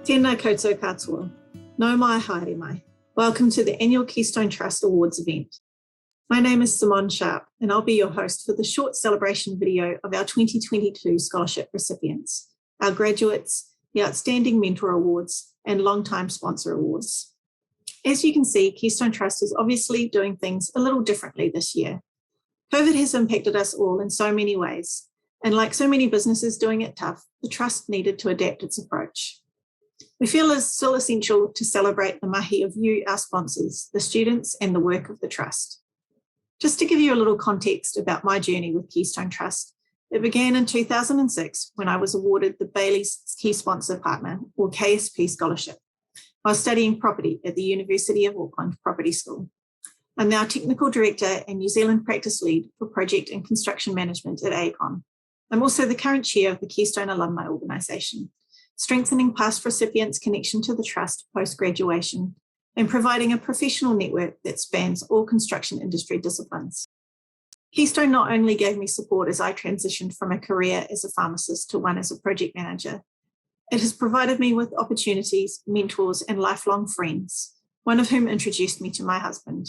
Tēnā koutou katoa. Nau mai haere mai. Welcome to the annual Keystone Trust Awards event. My name is Simone Sharp, and I'll be your host for the short celebration video of our 2022 scholarship recipients, our graduates, the Outstanding Mentor Awards, and Longtime Sponsor Awards. As you can see, Keystone Trust is obviously doing things a little differently this year. COVID has impacted us all in so many ways, and like so many businesses doing it tough, the Trust needed to adapt its approach. We feel it's still essential to celebrate the mahi of you, our sponsors, the students, and the work of the Trust. Just to give you a little context about my journey with Keystone Trust, it began in 2006 when I was awarded the Bailey's Key Sponsor Partner, or KSP Scholarship, while studying property at the University of Auckland Property School. I'm now Technical Director and New Zealand Practice Lead for Project and Construction Management at ACON. I'm also the current Chair of the Keystone Alumni Organisation, strengthening past recipients' connection to the Trust post-graduation and providing a professional network that spans all construction industry disciplines. Keystone not only gave me support as I transitioned from a career as a pharmacist to one as a project manager, it has provided me with opportunities, mentors, and lifelong friends, one of whom introduced me to my husband.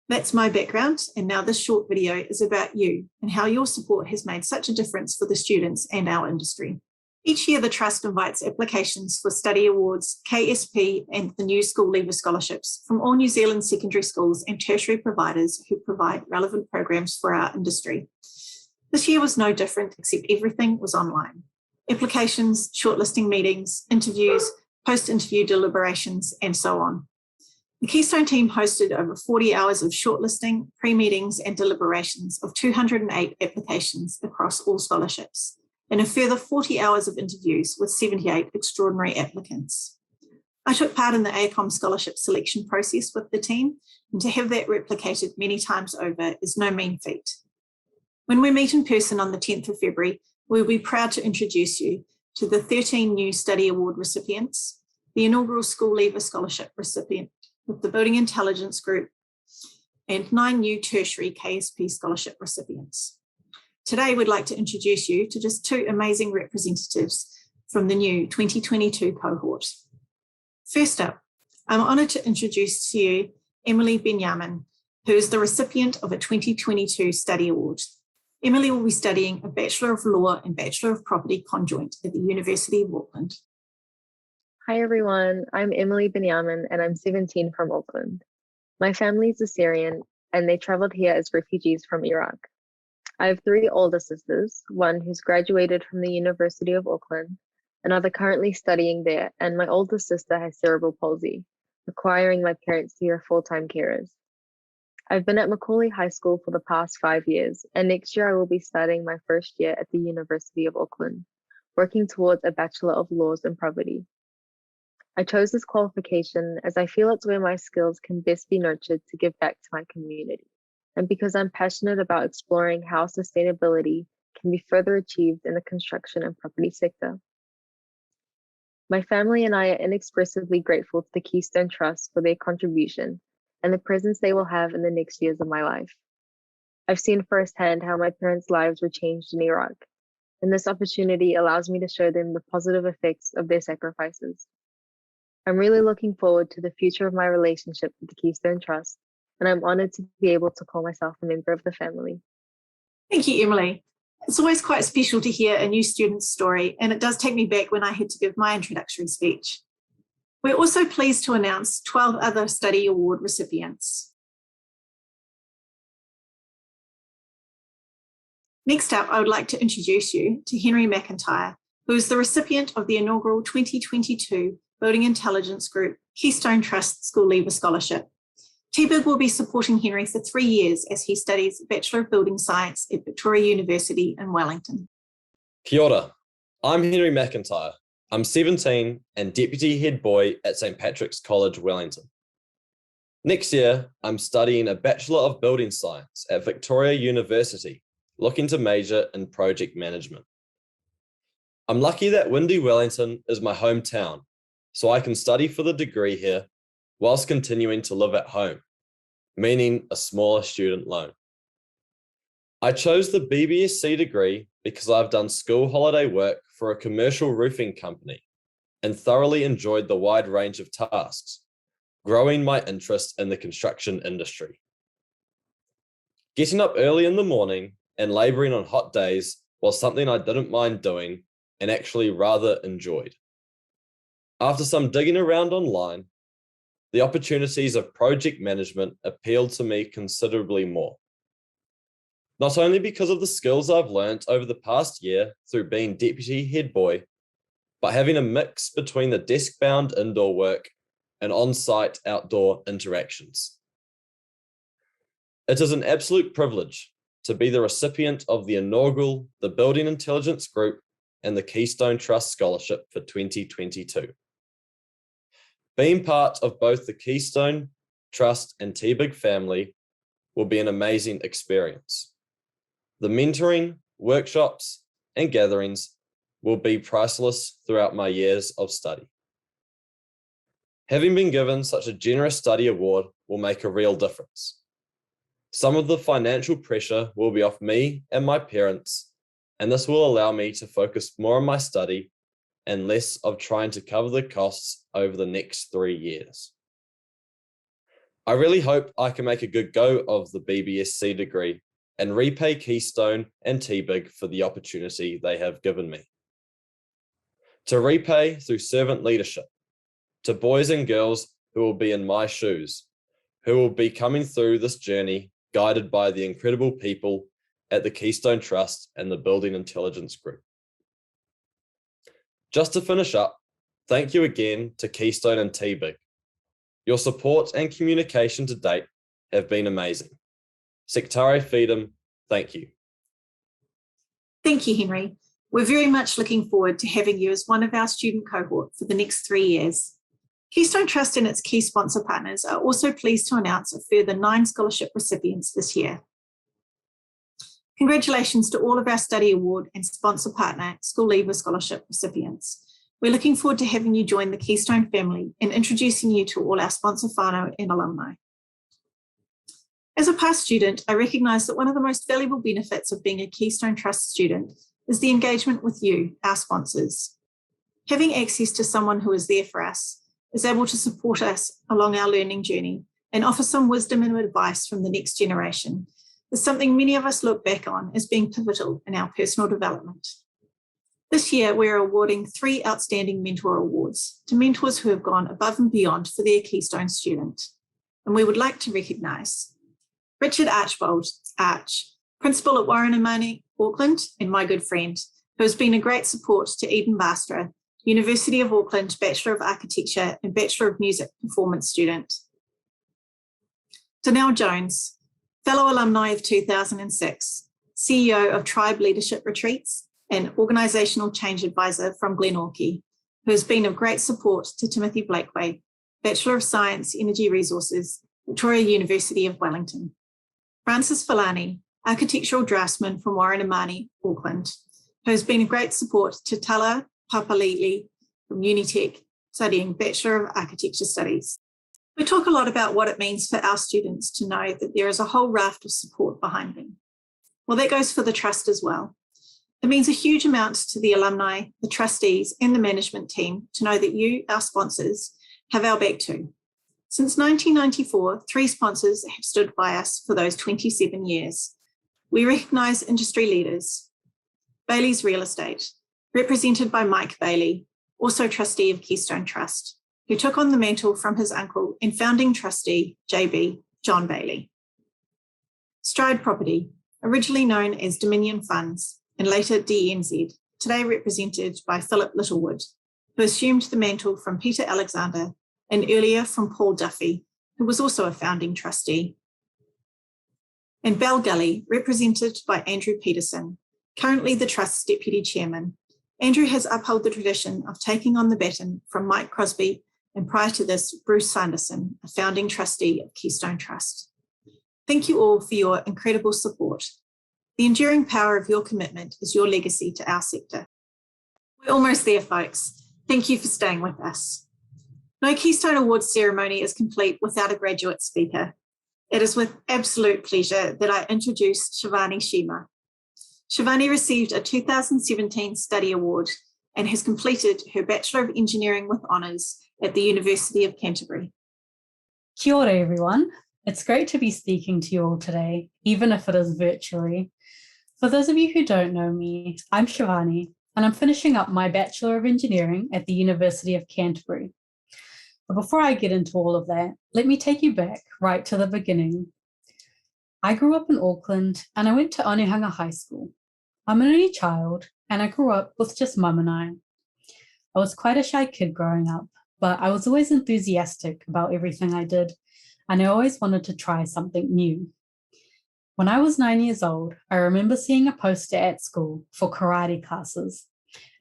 That's my background, and now this short video is about you and how your support has made such a difference for the students and our industry. Each year, the Trust invites applications for study awards, KSP, and the new School Leaver Scholarships from all New Zealand secondary schools and tertiary providers who provide relevant programs for our industry. This year was no different, except everything was online. Applications, shortlisting meetings, interviews, post-interview deliberations, and so on. The Keystone team hosted over 40 hours of shortlisting, pre-meetings, and deliberations of 208 applications across all scholarships, and a further 40 hours of interviews with 78 extraordinary applicants. I took part in the ACOM scholarship selection process with the team, and to have that replicated many times over is no mean feat. When we meet in person on the 10th of February, we'll be proud to introduce you to the 13 new study award recipients, the inaugural School Leaver Scholarship recipient with the Building Intelligence Group, and 9 new tertiary KSP scholarship recipients. Today, we'd like to introduce you to just 2 amazing representatives from the new 2022 cohort. First up, I'm honoured to introduce to you Emily Benjamin, who is the recipient of a 2022 study award. Emily will be studying a Bachelor of Law and Bachelor of Property conjoint at the University of Auckland. Hi everyone, I'm Emily Benjamin and I'm 17 from Auckland. My family is Assyrian and they travelled here as refugees from Iraq. I have 3 older sisters, one who's graduated from the University of Auckland, another currently studying there, and my older sister has cerebral palsy, requiring my parents to be her full-time carers. I've been at Macaulay High School for the past 5 years, and next year I will be studying my first year at the University of Auckland, working towards a Bachelor of Laws in Property. I chose this qualification as I feel it's where my skills can best be nurtured to give back to my community, and because I'm passionate about exploring how sustainability can be further achieved in the construction and property sector. My family and I are inexpressibly grateful to the Keystone Trust for their contribution and the presence they will have in the next years of my life. I've seen firsthand how my parents' lives were changed in Iraq, and this opportunity allows me to show them the positive effects of their sacrifices. I'm really looking forward to the future of my relationship with the Keystone Trust, and I'm honoured to be able to call myself a member of the family. Thank you, Emily. It's always quite special to hear a new student's story, and it does take me back when I had to give my introductory speech. We're also pleased to announce 12 other study award recipients. Next up, I would like to introduce you to Henry McIntyre, who is the recipient of the inaugural 2022 Building Intelligence Group Keystone Trust School Leaver Scholarship. TBIG will be supporting Henry for 3 years as he studies Bachelor of Building Science at Victoria University in Wellington. Kia ora. I'm Henry McIntyre. I'm 17 and Deputy Head Boy at St Patrick's College, Wellington. Next year, I'm studying a Bachelor of Building Science at Victoria University, looking to major in Project Management. I'm lucky that windy Wellington is my hometown, so I can study for the degree here whilst continuing to live at home, meaning a smaller student loan. I chose the BBSC degree because I've done school holiday work for a commercial roofing company and thoroughly enjoyed the wide range of tasks, growing my interest in the construction industry. Getting up early in the morning and laboring on hot days was something I didn't mind doing and actually rather enjoyed. After some digging around online, the opportunities of project management appealed to me considerably more. Not only because of the skills I've learned over the past year through being deputy head boy, but having a mix between the desk-bound indoor work and on-site outdoor interactions. It is an absolute privilege to be the recipient of the inaugural The Building Intelligence Group and the Keystone Trust Scholarship for 2022. Being part of both the Keystone Trust and TBIG family will be an amazing experience. The mentoring, workshops, and gatherings will be priceless throughout my years of study. Having been given such a generous study award will make a real difference. Some of the financial pressure will be off me and my parents, and this will allow me to focus more on my study and less of trying to cover the costs over the next 3 years. I really hope I can make a good go of the BBSC degree and repay Keystone and TBIG for the opportunity they have given me. To repay through servant leadership, to boys and girls who will be in my shoes, who will be coming through this journey guided by the incredible people at the Keystone Trust and the Building Intelligence Group. Just to finish up, thank you again to Keystone and TBIG. Your support and communication to date have been amazing. Sectare Fidem, thank you. Thank you, Henry. We're very much looking forward to having you as one of our student cohort for the next 3 years. Keystone Trust and its key sponsor partners are also pleased to announce a further 9 scholarship recipients this year. Congratulations to all of our study award and sponsor partner School Leaver Scholarship recipients. We're looking forward to having you join the Keystone family and introducing you to all our sponsor whānau and alumni. As a past student, I recognise that one of the most valuable benefits of being a Keystone Trust student is the engagement with you, our sponsors. Having access to someone who is there for us, is able to support us along our learning journey and offer some wisdom and advice from the next generation is something many of us look back on as being pivotal in our personal development. This year, we're awarding 3 Outstanding Mentor Awards to mentors who have gone above and beyond for their Keystone student. And we would like to recognise Richard Archbold, Arch, Principal at Warranamani, Auckland, and my good friend, who has been a great support to Eden Bastra, University of Auckland Bachelor of Architecture and Bachelor of Music Performance student. Danelle Jones, fellow alumni of 2006, CEO of Tribe Leadership Retreats and Organisational Change Advisor from Glenorchy, who has been of great support to Timothy Blakeway, Bachelor of Science, Energy Resources, Victoria University of Wellington. Francis Filani, Architectural Draftsman from Warranamani, Auckland, who has been a great support to Tala Papalili from Unitec, studying Bachelor of Architecture Studies. We talk a lot about what it means for our students to know that there is a whole raft of support behind them. Well, that goes for the trust as well. It means a huge amount to the alumni, the trustees, and the management team to know that you, our sponsors, have our back too. Since 1994, 3 sponsors have stood by us for those 27 years. We recognise industry leaders, Bailey's Real Estate, represented by Mike Bailey, also trustee of Keystone Trust, who took on the mantle from his uncle and founding trustee, JB, John Bailey. Stride Property, originally known as Dominion Funds and later DNZ, today represented by Philip Littlewood, who assumed the mantle from Peter Alexander and earlier from Paul Duffy, who was also a founding trustee. And Bell Gully, represented by Andrew Peterson, currently the Trust's Deputy Chairman. Andrew has upheld the tradition of taking on the baton from Mike Crosby and prior to this, Bruce Sanderson, a founding trustee of Keystone Trust. Thank you all for your incredible support. The enduring power of your commitment is your legacy to our sector. We're almost there, folks. Thank you for staying with us. No Keystone Awards ceremony is complete without a graduate speaker. It is with absolute pleasure that I introduce Shivani Shima. Shivani received a 2017 Study Award and has completed her Bachelor of Engineering with Honours at the University of Canterbury. Kia ora, everyone. It's great to be speaking to you all today, even if it is virtually. For those of you who don't know me, I'm Shivani, and I'm finishing up my Bachelor of Engineering at the University of Canterbury. But before I get into all of that, let me take you back right to the beginning. I grew up in Auckland and I went to Onehunga High School. I'm an only child and I grew up with just mum and I. I was quite a shy kid growing up, but I was always enthusiastic about everything I did, and I always wanted to try something new. When I was 9 years old, I remember seeing a poster at school for karate classes,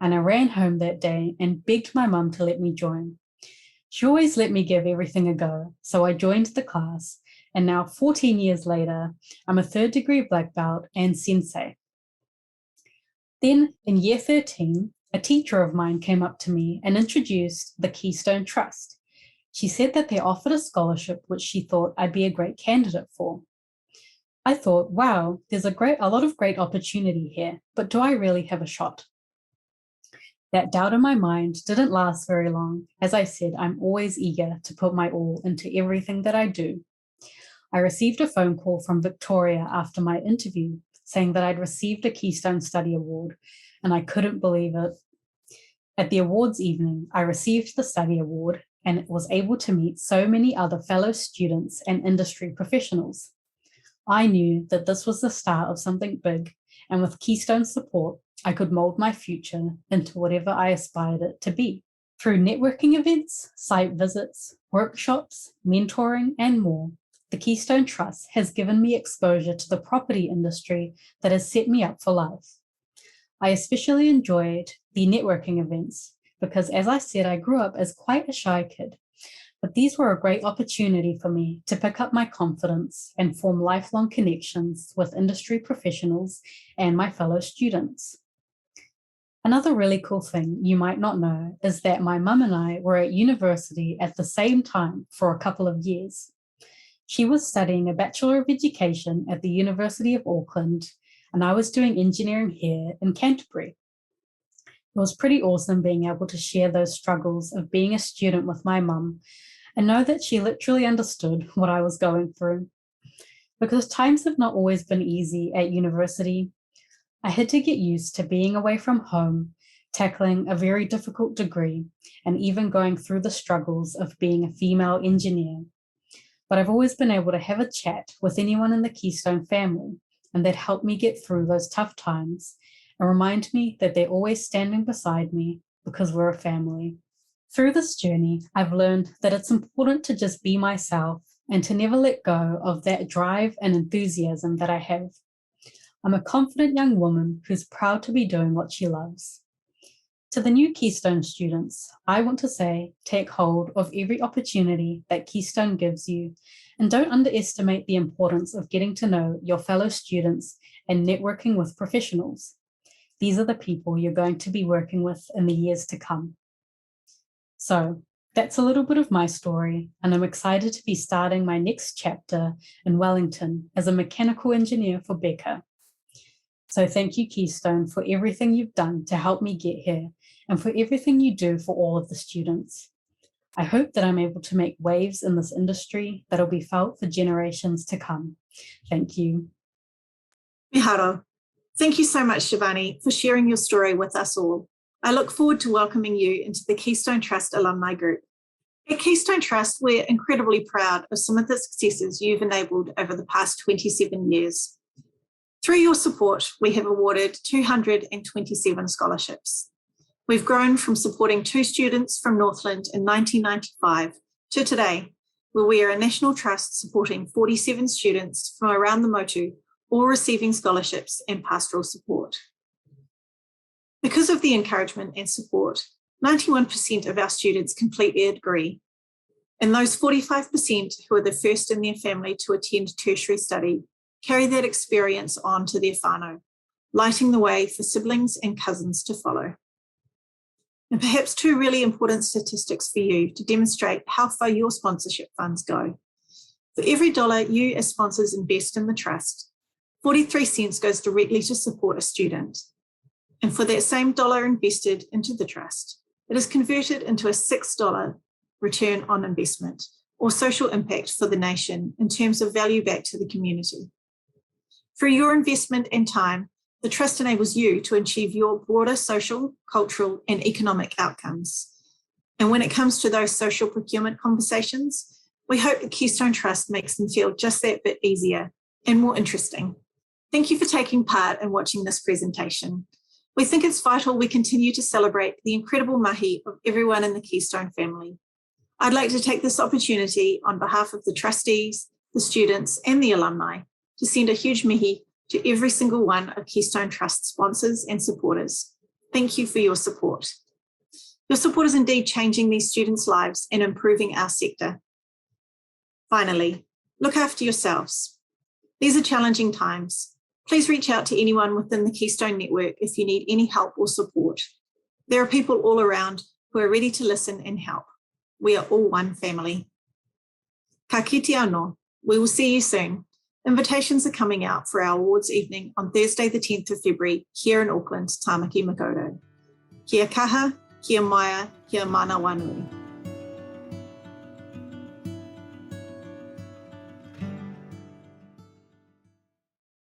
and I ran home that day and begged my mum to let me join. She always let me give everything a go, so I joined the class, and now 14 years later, I'm a third-degree black belt and sensei. Then, in year 13, a teacher of mine came up to me and introduced the Keystone Trust. She said that they offered a scholarship which she thought I'd be a great candidate for. I thought, wow, there's a lot of great opportunity here, but do I really have a shot? That doubt in my mind didn't last very long. As I said, I'm always eager to put my all into everything that I do. I received a phone call from Victoria after my interview saying that I'd received a Keystone Study Award, and I couldn't believe it. At the awards evening, I received the study award and was able to meet so many other fellow students and industry professionals. I knew that this was the start of something big, and with Keystone's support, I could mold my future into whatever I aspired it to be. Through networking events, site visits, workshops, mentoring, and more, the Keystone Trust has given me exposure to the property industry that has set me up for life. I especially enjoyed the networking events because, as I said, I grew up as quite a shy kid. But these were a great opportunity for me to pick up my confidence and form lifelong connections with industry professionals and my fellow students. Another really cool thing you might not know is that my mum and I were at university at the same time for a couple of years. She was studying a Bachelor of Education at the University of Auckland, and I was doing engineering here in Canterbury. It was pretty awesome being able to share those struggles of being a student with my mum and know that she literally understood what I was going through. Because times have not always been easy at university, I had to get used to being away from home, tackling a very difficult degree, and even going through the struggles of being a female engineer. But I've always been able to have a chat with anyone in the Keystone family, and that helped me get through those tough times and remind me that they're always standing beside me because we're a family. Through this journey, I've learned that it's important to just be myself and to never let go of that drive and enthusiasm that I have. I'm a confident young woman who's proud to be doing what she loves. To the new Keystone students, I want to say, take hold of every opportunity that Keystone gives you, and don't underestimate the importance of getting to know your fellow students and networking with professionals. These are the people you're going to be working with in the years to come. So that's a little bit of my story, and I'm excited to be starting my next chapter in Wellington as a mechanical engineer for Becca. So thank you, Keystone, for everything you've done to help me get here and for everything you do for all of the students. I hope that I'm able to make waves in this industry that'll be felt for generations to come. Thank you. Miharo. Thank you so much, Shivani, for sharing your story with us all. I look forward to welcoming you into the Keystone Trust alumni group. At Keystone Trust, we're incredibly proud of some of the successes you've enabled over the past 27 years. Through your support, we have awarded 227 scholarships. We've grown from supporting 2 students from Northland in 1995 to today, where we are a national trust supporting 47 students from around the Motu, all receiving scholarships and pastoral support. Because of the encouragement and support, 91% of our students complete their degree, and those 45% who are the first in their family to attend tertiary study carry that experience on to their whānau, lighting the way for siblings and cousins to follow. And perhaps 2 really important statistics for you to demonstrate how far your sponsorship funds go. For every dollar you as sponsors invest in the trust, 43 cents goes directly to support a student. And for that same dollar invested into the trust, it is converted into a $6 return on investment or social impact for the nation in terms of value back to the community. Through your investment and time, the trust enables you to achieve your broader social, cultural, and economic outcomes. And when it comes to those social procurement conversations, we hope the Keystone Trust makes them feel just that bit easier and more interesting. Thank you for taking part in watching this presentation. We think it's vital we continue to celebrate the incredible mahi of everyone in the Keystone family. I'd like to take this opportunity on behalf of the trustees, the students, and the alumni to send a huge mihi to every single one of Keystone Trust sponsors and supporters. Thank you for your support. Your support is indeed changing these students' lives and improving our sector. Finally, look after yourselves. These are challenging times. Please reach out to anyone within the Keystone Network if you need any help or support. There are people all around who are ready to listen and help. We are all one family. Ka kite anō. We will see you soon. Invitations are coming out for our awards evening on Thursday, the 10th of February, here in Auckland, Tāmaki Makaurau. Kia kaha, kia maia, kia mana wanui.